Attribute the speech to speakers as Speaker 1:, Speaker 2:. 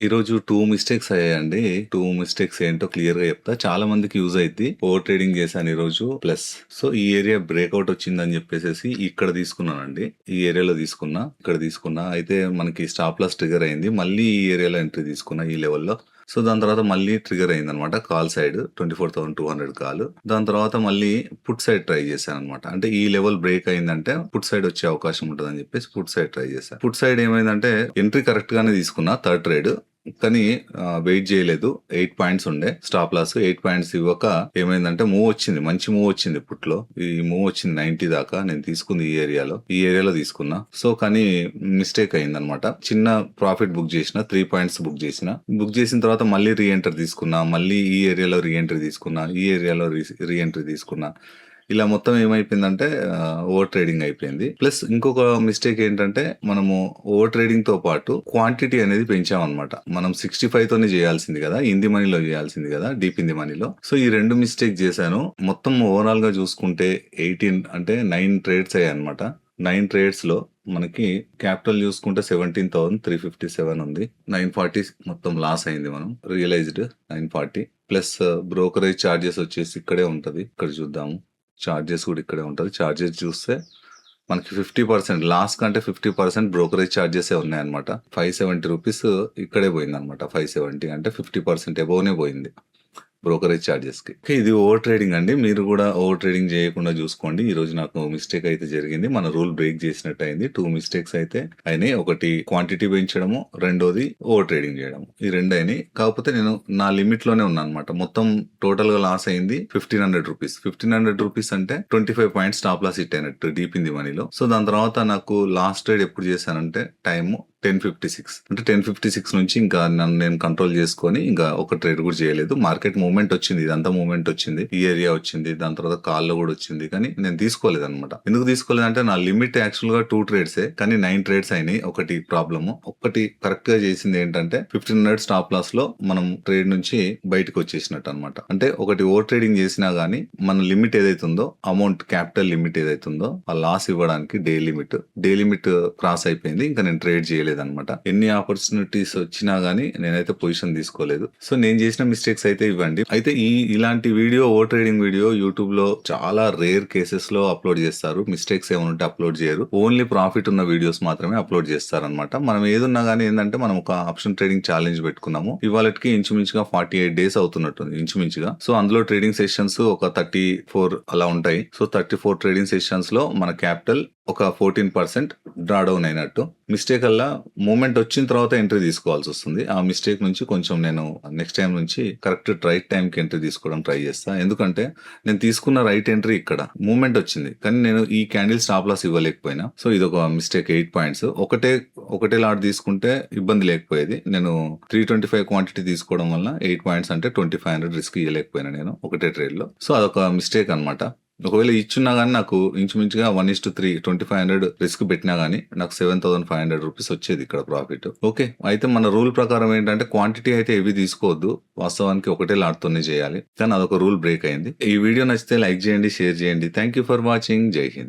Speaker 1: ఈరోజు 2 మిస్టేక్స్ అయ్యాయండి. 2 మిస్టేక్స్ ఏంటో క్లియర్‌గా చెప్తా. చాలా మందికి యూజ్ అయిద్ది. ఓవర్ ట్రేడింగ్ చేశాను ఈరోజు ప్లస్. సో, ఈ ఏరియా బ్రేక్‌ఔట్ వచ్చిందని చెప్పేసేసి ఇక్కడ తీసుకున్నానండి. ఈ ఏరియాలో తీసుకున్నా. ఇక్కడ తీసుకున్నా. అయితే మనకి స్టాప్ లాస్ ట్రిగ్గర్ అయింది. మళ్ళీ ఈ ఏరియాలో ఎంట్రీ తీసుకున్నా ఈ లెవెల్‌లో. సో, దాని తర్వాత మళ్ళీ ట్రిగ్గర్ అయిందనమాట. Call side 24,200 call. దాని తర్వాత మళ్ళీ పుట్ సైడ్ ట్రై చేశాననమాట. అంటే ఈ లెవెల్ బ్రేక్ అయిందంటే పుట్ సైడ్ వచ్చే అవకాశం ఉంటదని చెప్పేసి పుట్ సైడ్ ట్రై చేశా. పుట్ సైడ్ ఏమైందంటే ఎంట్రీ కరెక్ట్ గానే తీసుకున్నా థర్డ్ ట్రేడ్. కానీ వెయిట్ చేయలేదు. 8 పాయింట్స్ ఉండే స్టాప్ లాస్. 8 పాయింట్స్ ఇవ్వక ఏమైందంటే మూవ్ వచ్చింది. మంచి మూవ్ వచ్చింది పుట్లో. ఈ మూవ్ వచ్చింది 90 దాకా. నేను తీసుకుంది ఈ ఏరియాలో తీసుకున్నా. సో కానీ మిస్టేక్ అయిందనమాట. చిన్న ప్రాఫిట్ బుక్ చేసిన 3 పాయింట్స్ బుక్ చేసిన తర్వాత మళ్ళీ రీ ఎంట్రీ తీసుకున్నా. మళ్ళీ ఈ ఏరియాలో రీ ఎంట్రీ తీసుకున్నా. ఈ ఏరియాలో రీ ఎంట్రీ తీసుకున్నా. ఇలా మొత్తం ఏమైపోయిందంటే ఓవర్ ట్రేడింగ్ అయిపోయింది. ప్లస్ ఇంకొక మిస్టేక్ ఏంటంటే మనము ఓవర్ ట్రేడింగ్ తో పాటు క్వాంటిటీ అనేది పెంచామన్నమాట. మనం 65 తోనే చేయాల్సింది కదా, ఇంది మనీలో చేయాల్సింది కదా, డీప్ ఇంది మనీలో. సో ఈ రెండు మిస్టేక్ చేశాను. మొత్తం ఓవరాల్ గా చూసుకుంటే 18 అంటే 9 ట్రేడ్స్ అయ్యాయి అనమాట. 9 ట్రేడ్స్ లో మనకి క్యాపిటల్ చూసుకుంటే 17,357 ఉంది. 940 మొత్తం లాస్ అయింది. మనం రియలైజ్డ్ 940 ప్లస్ బ్రోకరేజ్ చార్జెస్ వచ్చేసి ఇక్కడే ఉంటది. ఇక్కడ చూద్దాము. చార్జెస్ కూడా ఇక్కడే ఉంటుంది. చార్జెస్ చూస్తే మనకి 50% లాస్ కంటే 50% బ్రోకరేజ్ చార్జెస్ ఉన్నాయన్నమాట. 570 రూపీస్ ఇక్కడే పోయింది అనమాట. 570 అంటే 50% ఎబోవ్నే పోయింది బ్రోకరేజ్ చార్జెస్ కి. ఇది ఓవర్ ట్రేడింగ్ అండి. మీరు కూడా ఓవర్ ట్రేడింగ్ చేయకుండా చూసుకోండి. ఈ రోజు నాకు మిస్టేక్ అయితే జరిగింది. మన రూల్ బ్రేక్ చేసినట్టు అయింది. 2 మిస్టేక్స్ అయితే అయినాయి. ఒకటి క్వాంటిటీ పెంచడము, రెండోది ఓవర్ ట్రేడింగ్ చేయడం. ఈ రెండు అయినాయి. కాకపోతే నేను నా లిమిట్ లోనే ఉన్నా అనమాట. మొత్తం టోటల్ గా లాస్ అయింది 1500 రూపీస్. 1500 రూపీస్ అంటే 25 పాయింట్స్ స్టాప్ లాస్ హిట్ అయినట్టు డీప్ ఇంది మనీలో. సో దాని తర్వాత నాకు లాస్ట్ ట్రేడ్ ఎప్పుడు చేశానంటే టైము 10:56 అంటే 10:56 నుంచి ఇంకా నన్ను నేను కంట్రోల్ చేసుకొని ఇంకా ఒక ట్రేడ్ కూడా చేయలేదు. మార్కెట్ మూవ్మెంట్ వచ్చింది. ఇదంతా మూవ్మెంట్ వచ్చింది. ఈ ఏరియా వచ్చింది. దాని తర్వాత కాల్లో కూడా వచ్చింది. కానీ నేను తీసుకోలేదు అనమాట. ఎందుకు తీసుకోలేదంటే నా లిమిట్ యాక్చువల్ గా 2 ట్రేడ్సే, కానీ 9 ట్రేడ్స్ అయినాయి. ఒకటి ప్రాబ్లమ్. ఒకటి కరెక్ట్ గా చేసింది ఏంటంటే 1500 స్టాప్ లాస్ లో మనం ట్రేడ్ నుంచి బయటకు వచ్చేసినట్టు అనమాట. అంటే ఒకటి ఓవర్ ట్రేడింగ్ చేసినా గానీ మన లిమిట్ ఏదైతుందో, అమౌంట్ క్యాపిటల్ లిమిట్ ఏదైతుందో ఆ లాస్ ఇవ్వడానికి డే లిమిట్ క్రాస్ అయిపోయింది. ఇంకా నేను ట్రేడ్ చేయలేదు అనమాట. ఎన్ని ఆపర్చునిటీస్ వచ్చినా గానీ నేనైతే పొజిషన్ తీసుకోలేదు. సో నేను చేసిన మిస్టేక్స్ అయితే ఇవ్వండి. అయితే ఇలాంటి video, over trading video YouTube లో చాలా రేర్ కేసెస్ లో అప్లోడ్ చేస్తారు. మిస్టేక్స్ ఏమైనా ఉంటే అప్లోడ్ చేయరు. ఓన్లీ ప్రాఫిట్ ఉన్న వీడియోస్ మాత్రమే అప్లోడ్ చేస్తారు అనమాట. మనం ఏదున్నా గానీ ఏంటంటే మనం ఒక ఆప్షన్ ట్రేడింగ్ ఛాలెంజ్ పెట్టుకున్నాము. ఇవాళకి ఇంచుమించుగా 48 డేస్ అవుతున్నట్టుంది ఇంచుమించుగా. సో అందులో ట్రేడింగ్ సెషన్స్ ఒక 34 అలా ఉంటాయి. సో 34 ట్రేడింగ్ సెషన్స్ లో మన క్యాపిటల్ ఒక 14% డ్రా డౌన్ అయినట్టు. మిస్టేక్ అలా మూమెంట్ వచ్చిన తర్వాత ఎంట్రీ తీసుకోవాల్సి వస్తుంది. ఆ మిస్టేక్ నుంచి కొంచెం నేను నెక్స్ట్ టైం నుంచి కరెక్ట్ రైట్ టైం కి ఎంట్రీ తీసుకోవడం ట్రై చేస్తా. ఎందుకంటే నేను తీసుకున్న రైట్ ఎంట్రీ ఇక్కడ మూమెంట్ వచ్చింది, కానీ నేను ఈ క్యాండిల్ స్టాప్ లాస్ ఇవ్వలేకపోయినా. సో ఇది ఒక మిస్టేక్. 8 పాయింట్స్ ఒకటే లాట్ తీసుకుంటే ఇబ్బంది లేకపోయేది. నేను 325 క్వాంటిటీ తీసుకోవడం వల్ల 8 పాయింట్స్ అంటే 2500 రిస్క్ ఇవ్వలేకపోయినా నేను ఒకటే ట్రేడ్ లో. సో అదొక మిస్టేక్ అనమాట. ఒకవేళ ఇచ్చున్నా గానీ నాకు ఇంచుమించుగా 1:3 2500 రిస్క్ పెట్టినా గానీ నాకు 7500 రూపీస్ వచ్చేది ఇక్కడ ప్రాఫిట్. ఓకే, అయితే మన రూల్ ప్రకారం ఏంటంటే క్వాంటిటీ అయితే ఏవి తీసుకోవద్దు. వాస్తవానికి ఒకటే లాట్తోనే చేయాలి. కానీ అదొక రూల్ బ్రేక్ అయింది. ఈ వీడియో నచ్చితే లైక్ చేయండి, షేర్ చేయండి. Thank you for watching. జై హింద్.